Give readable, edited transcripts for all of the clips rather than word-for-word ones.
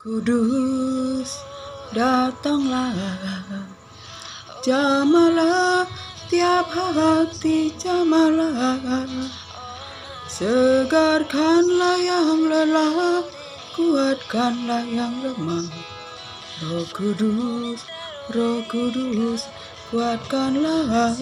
Kudus, datanglah, jamalah tiap hati, jamalah, segarkanlah yang lelah, kuatkanlah yang lemah. Roh Kudus, Roh Kudus, kuatkanlah.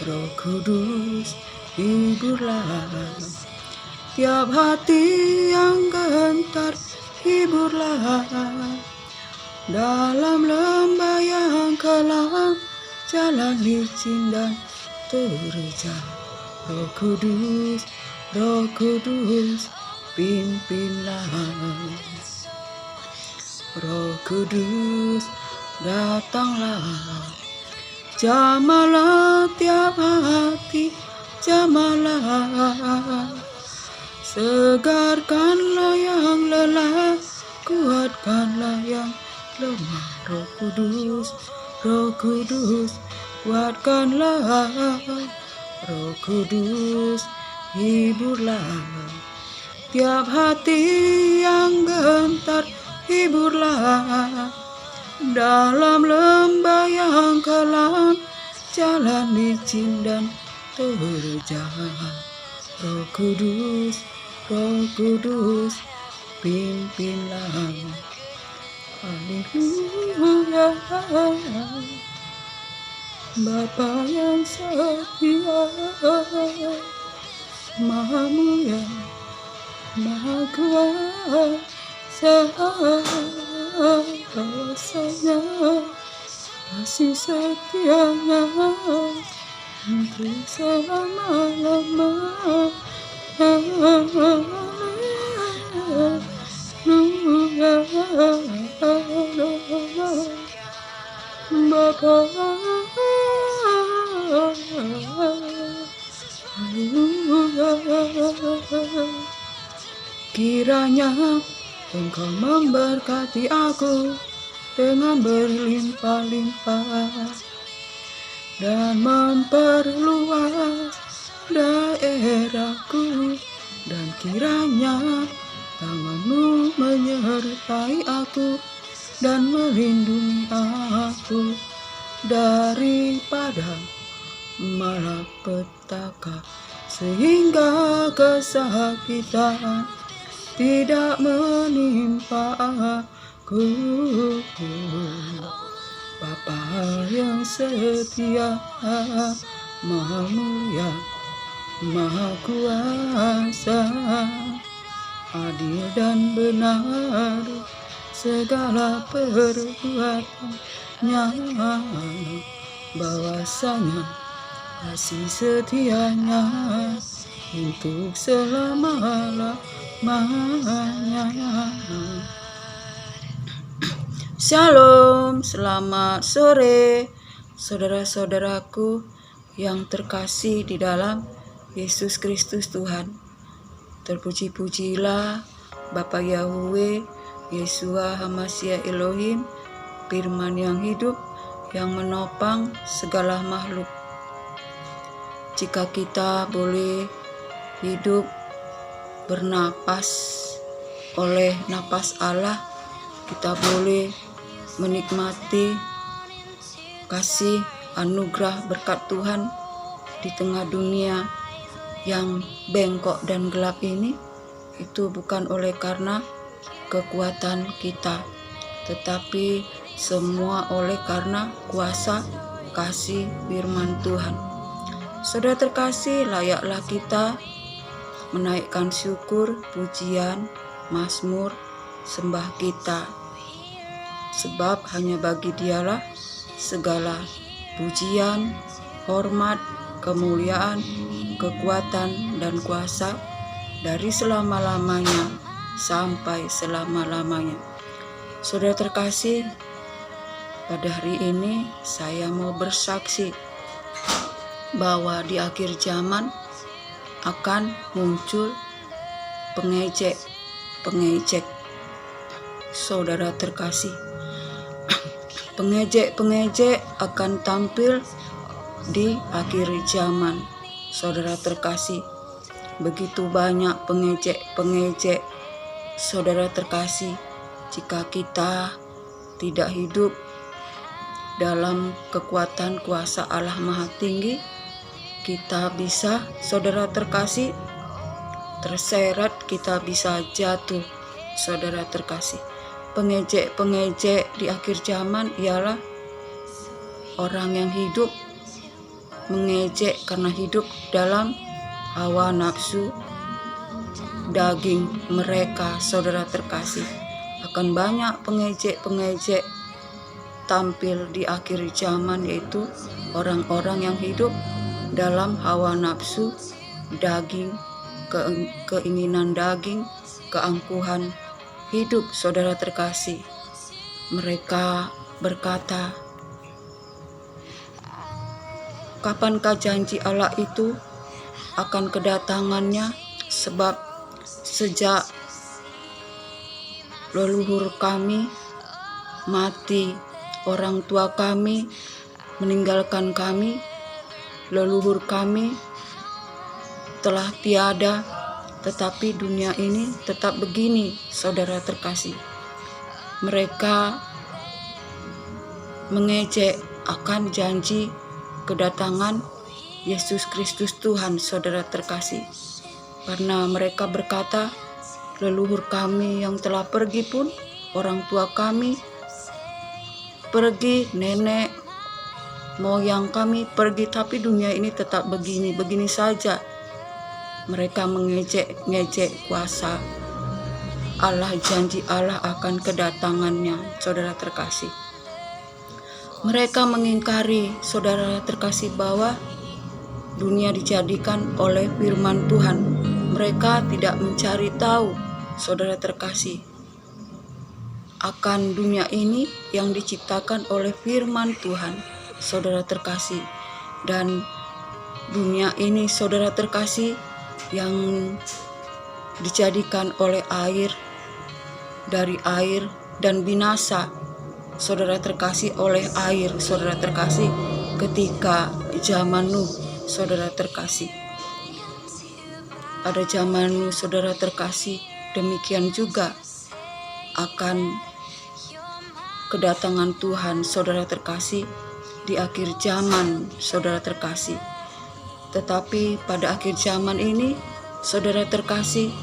Roh Kudus, hiburlah tiap hati yang gentar, hiburlah dalam lembah yang kelam, jalan licin dan terjal. Roh Kudus, Roh Kudus, pimpinlah. Roh Kudus, datanglah, jamalah tiap hati, jamalah, segarkanlah yang lelah, kuatkanlah yang lemah. Roh Kudus, Roh Kudus, kuatkanlah. Roh Kudus, hiburlah tiap hati yang gentar, hiburlah dalam lembah yang kelam, jalan licin dan terjal. Roh Kudus, Roh Kudus, pimpinlah. Haleluya, Bapa yang setia, Maha Mulia, Maha Kuasa, rasanya kasih setianya untuk selama-lamanya. Bapa, kiranya Engkau memberkati aku dengan berlimpah-limpah dan memperluas daerahku, dan kiranya tangan-Mu menyertai aku dan melindungi aku daripada malapetaka, sehingga kesakitan tidak menimpa aku. Bapa yang setia, Maha Mulia, Maha Kuasa, adil dan benar segala perbuatannya, bahwasanya kasih setianya untuk selama-lamanya. Shalom, selamat sore saudara-saudaraku yang terkasih di dalam Yesus Kristus Tuhan. Terpuji-pujilah Bapa Yahweh, Yeshua Hamashiach Elohim, firman yang hidup yang menopang segala makhluk. Jika kita boleh hidup bernapas oleh napas Allah, kita boleh menikmati kasih anugerah berkat Tuhan di tengah dunia yang bengkok dan gelap ini. Itu bukan oleh karena kekuatan kita, tetapi semua oleh karena kuasa kasih firman Tuhan. Saudara terkasih, layaklah kita menaikkan syukur, pujian, mazmur, sembah kita, sebab hanya bagi Dialah segala pujian, hormat, kemuliaan, kekuatan, dan kuasa dari selama-lamanya sampai selama-lamanya. Saudara terkasih, pada hari ini saya mau bersaksi bahwa di akhir zaman akan muncul pengejek. Saudara terkasih, pengejek akan tampil di akhir zaman. Saudara terkasih, begitu banyak pengejek, saudara terkasih, Jika kita tidak hidup dalam kekuatan kuasa Allah Maha Tinggi, kita bisa, saudara terkasih, terseret, kita bisa jatuh, saudara terkasih. Pengejek-pengejek di akhir zaman ialah orang yang hidup mengejek karena hidup dalam hawa nafsu daging mereka, saudara terkasih. Akan banyak pengejek-pengejek tampil di akhir zaman, yaitu orang-orang yang hidup dalam hawa nafsu daging, keinginan daging, keangkuhan hidup, saudara terkasih. Mereka berkata, kapankah janji Allah itu akan kedatangannya? Sebab sejak leluhur kami mati, orang tua kami meninggalkan kami, leluhur kami telah tiada, tetapi dunia ini tetap begini, saudara terkasih. Mereka mengejek akan janji kedatangan Yesus Kristus Tuhan, saudara terkasih. Karena mereka berkata, leluhur kami yang telah pergi pun, orang tua kami pergi, nenek moyang kami pergi, tapi dunia ini tetap begini saja. Mereka mengejek kuasa Allah, janji Allah akan kedatangannya, saudara terkasih. Mereka mengingkari, saudara terkasih, bahwa dunia dijadikan oleh firman Tuhan. Mereka tidak mencari tahu, saudara terkasih, akan dunia ini yang diciptakan oleh firman Tuhan, saudara terkasih. Dan dunia ini, saudara terkasih, yang dijadikan oleh air, dari air, dan binasa, saudara terkasih, oleh air, saudara terkasih, ketika zaman Nuh, saudara terkasih. Pada zaman Nuh, saudara terkasih, demikian juga akan kedatangan Tuhan, saudara terkasih, di akhir zaman, saudara terkasih. Tetapi pada akhir zaman ini, saudara terkasih,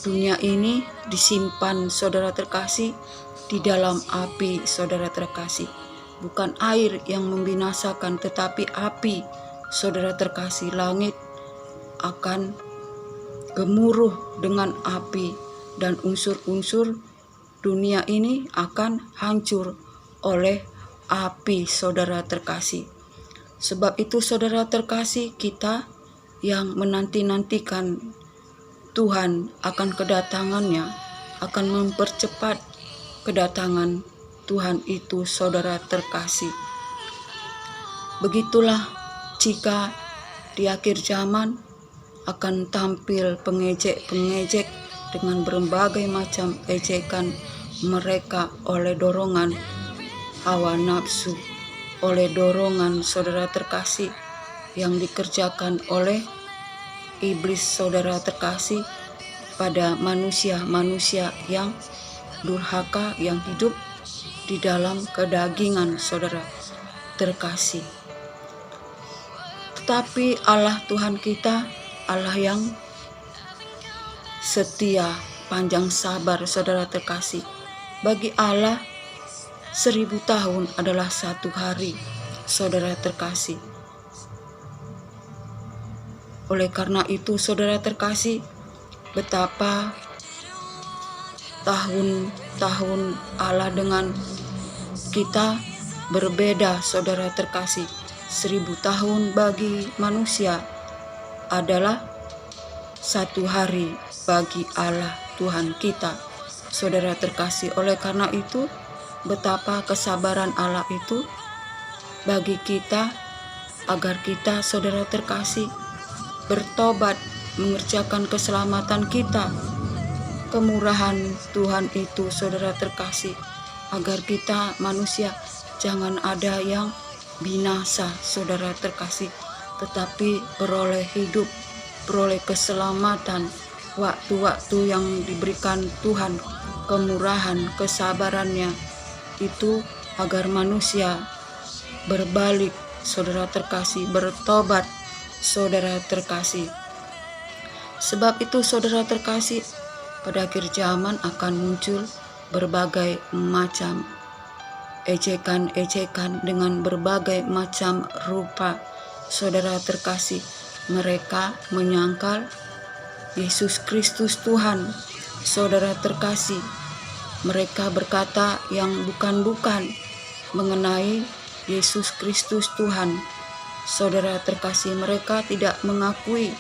dunia ini disimpan, saudara terkasih, di dalam api, saudara terkasih. Bukan air yang membinasakan, tetapi api, saudara terkasih. Langit akan gemuruh dengan api, dan unsur-unsur dunia ini akan hancur oleh api, saudara terkasih. Sebab itu, saudara terkasih, kita yang menanti-nantikan Tuhan akan kedatangannya, akan mempercepat kedatangan Tuhan itu, saudara terkasih. Begitulah jika di akhir zaman akan tampil pengejek-pengejek dengan berbagai macam ejekan mereka oleh dorongan hawa nafsu, oleh dorongan, saudara terkasih, yang dikerjakan oleh iblis, saudara terkasih, pada manusia-manusia yang durhaka, yang hidup di dalam kedagingan, saudara terkasih. Tetapi Allah Tuhan kita, Allah yang setia, panjang sabar, saudara terkasih. Bagi Allah 1000 tahun adalah 1 hari, saudara terkasih. Oleh karena itu, saudara terkasih, betapa tahun-tahun Allah dengan kita berbeda, saudara terkasih. 1000 tahun bagi manusia adalah 1 hari bagi Allah Tuhan kita, saudara terkasih. Oleh karena itu, betapa kesabaran Allah itu bagi kita, agar kita, saudara terkasih, bertobat, mengerjakan keselamatan kita. Kemurahan Tuhan itu, saudara terkasih, agar kita manusia jangan ada yang binasa, saudara terkasih, tetapi beroleh hidup, beroleh keselamatan. Waktu-waktu yang diberikan Tuhan kemurahan, kesabarannya itu agar manusia berbalik, saudara terkasih, bertobat, saudara terkasih. Sebab itu saudara terkasih, pada akhir zaman akan muncul berbagai macam ejekan-ejekan dengan berbagai macam rupa, saudara terkasih. Mereka menyangkal Yesus Kristus Tuhan, saudara terkasih. Mereka berkata yang bukan-bukan mengenai Yesus Kristus Tuhan, saudara terkasih. Mereka tidak mengakui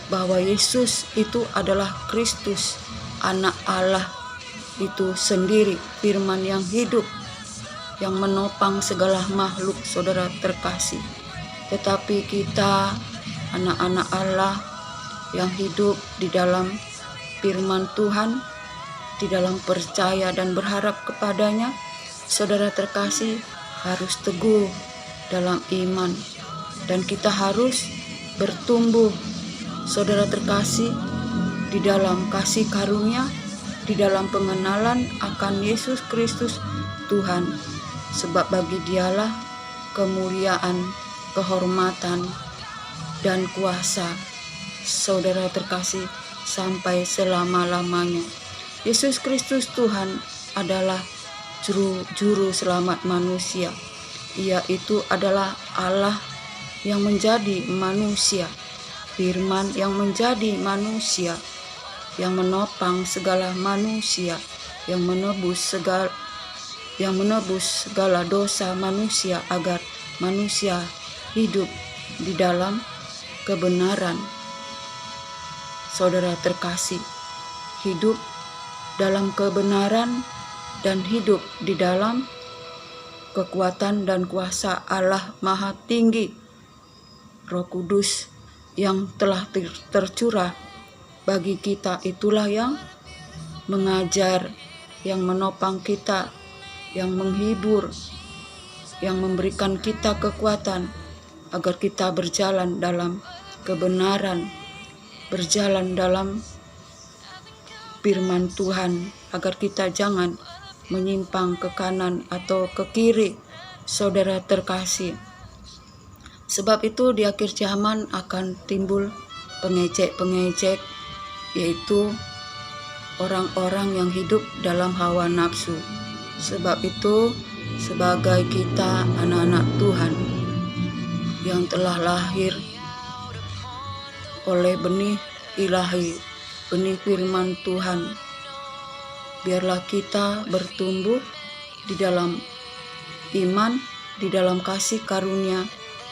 bahwa Yesus itu adalah Kristus, anak Allah itu sendiri, firman yang hidup, yang menopang segala makhluk, saudara terkasih. Tetapi kita, anak-anak Allah yang hidup di dalam firman Tuhan, di dalam percaya dan berharap kepadanya, saudara terkasih, harus teguh dalam iman. Dan kita harus bertumbuh, saudara terkasih, di dalam kasih karunia, di dalam pengenalan akan Yesus Kristus Tuhan. Sebab bagi Dialah kemuliaan, kehormatan, dan kuasa, saudara terkasih, sampai selama-lamanya. Yesus Kristus Tuhan adalah juru selamat manusia. Ia itu adalah Allah yang menjadi manusia, firman yang menjadi manusia, yang menopang segala manusia, yang menebus segala dosa manusia, agar manusia hidup di dalam kebenaran. Saudara terkasih, hidup dalam kebenaran dan hidup di dalam kekuatan dan kuasa Allah Maha Tinggi. Roh Kudus yang telah tercurah bagi kita itulah yang mengajar, yang menopang kita, yang menghibur, yang memberikan kita kekuatan agar kita berjalan dalam kebenaran, berjalan dalam firman Tuhan, agar kita jangan menyimpang ke kanan atau ke kiri, saudara terkasih. Sebab itu di akhir zaman akan timbul pengejek-pengejek, yaitu orang-orang yang hidup dalam hawa nafsu. Sebab itu, sebagai kita anak-anak Tuhan yang telah lahir oleh benih ilahi, benih firman Tuhan, biarlah kita bertumbuh di dalam iman, di dalam kasih karunia,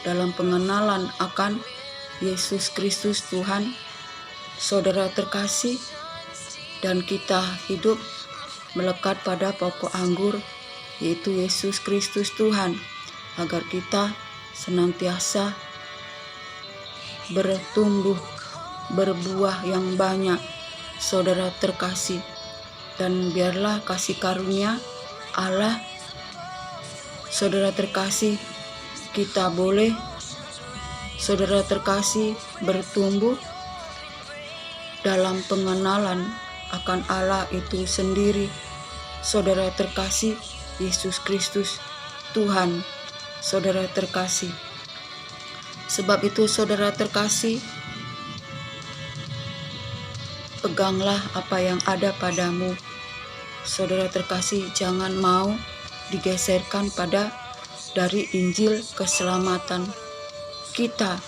dalam pengenalan akan Yesus Kristus Tuhan, saudara terkasih, dan kita hidup melekat pada pokok anggur, yaitu Yesus Kristus Tuhan, agar kita senantiasa bertumbuh, berbuah yang banyak, saudara terkasih. Dan biarlah kasih karunia Allah, saudara terkasih, kita boleh, saudara terkasih, bertumbuh dalam pengenalan akan Allah itu sendiri, saudara terkasih, Yesus Kristus Tuhan, saudara terkasih. Sebab itu, saudara terkasih, peganglah apa yang ada padamu, saudara terkasih. Jangan mau digeserkan dari Injil keselamatan kita,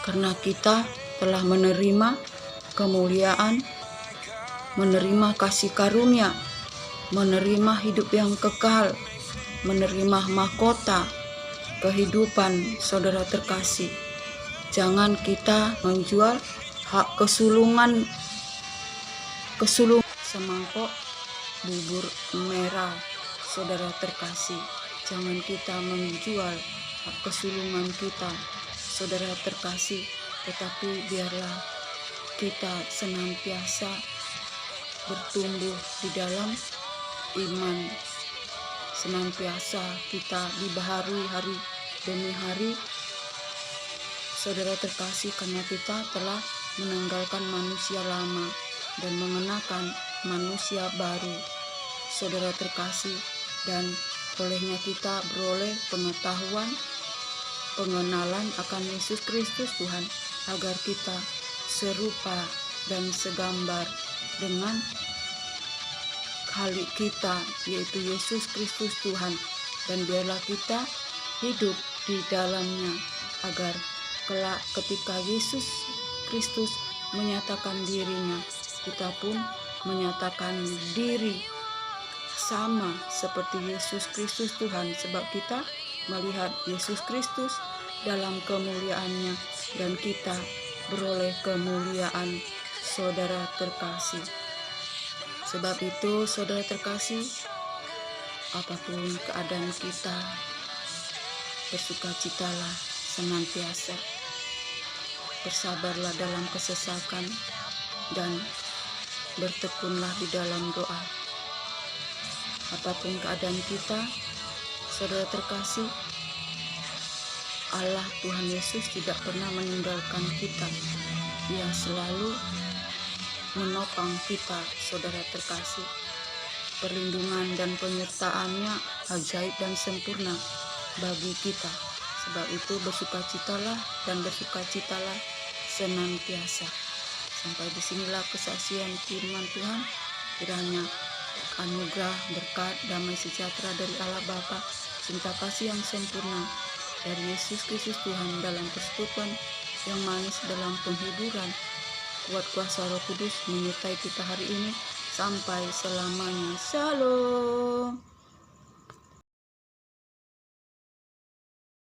karena kita telah menerima kemuliaan, menerima kasih karunia, menerima hidup yang kekal, menerima mahkota kehidupan, saudara terkasih. Jangan kita menjual hak kesulungan semangkok bubur merah, saudara terkasih. Jangan kita menjual hak kesulungan kita, saudara terkasih, tetapi biarlah kita senantiasa bertumbuh di dalam iman, senantiasa kita dibaharui hari demi hari, saudara terkasih, karena kita telah menanggalkan manusia lama dan mengenakan manusia baru, saudara terkasih, dan olehnya kita beroleh pengetahuan, pengenalan akan Yesus Kristus Tuhan, agar kita serupa dan segambar dengan Khalik kita, yaitu Yesus Kristus Tuhan, dan biarlah kita hidup di dalamnya, agar kelak ketika Yesus Kristus menyatakan dirinya, kita pun menyatakan diri sama seperti Yesus Kristus Tuhan, sebab kita melihat Yesus Kristus dalam kemuliaannya, dan kita beroleh kemuliaan, saudara terkasih. Sebab itu, saudara terkasih, apapun keadaan kita, bersukacitalah senantiasa, bersabarlah dalam kesesakan, dan bertekunlah di dalam doa. Apapun keadaan kita, saudara terkasih, Allah Tuhan Yesus tidak pernah meninggalkan kita. Dia selalu menopang kita, saudara terkasih. Perlindungan dan penyertaannya ajaib dan sempurna bagi kita. Sebab itu bersukacitalah dan bersukacitalah senantiasa. Sampai disinilah kesaksian firman Tuhan. Kiranya anugerah, berkat, damai sejahtera dari Allah Bapa, cinta kasih yang sempurna dari Yesus Kristus Tuhan dalam persekutuan yang manis dalam penghiburan kuat kuasa Roh Kudus menyertai kita hari ini sampai selamanya. Shalom.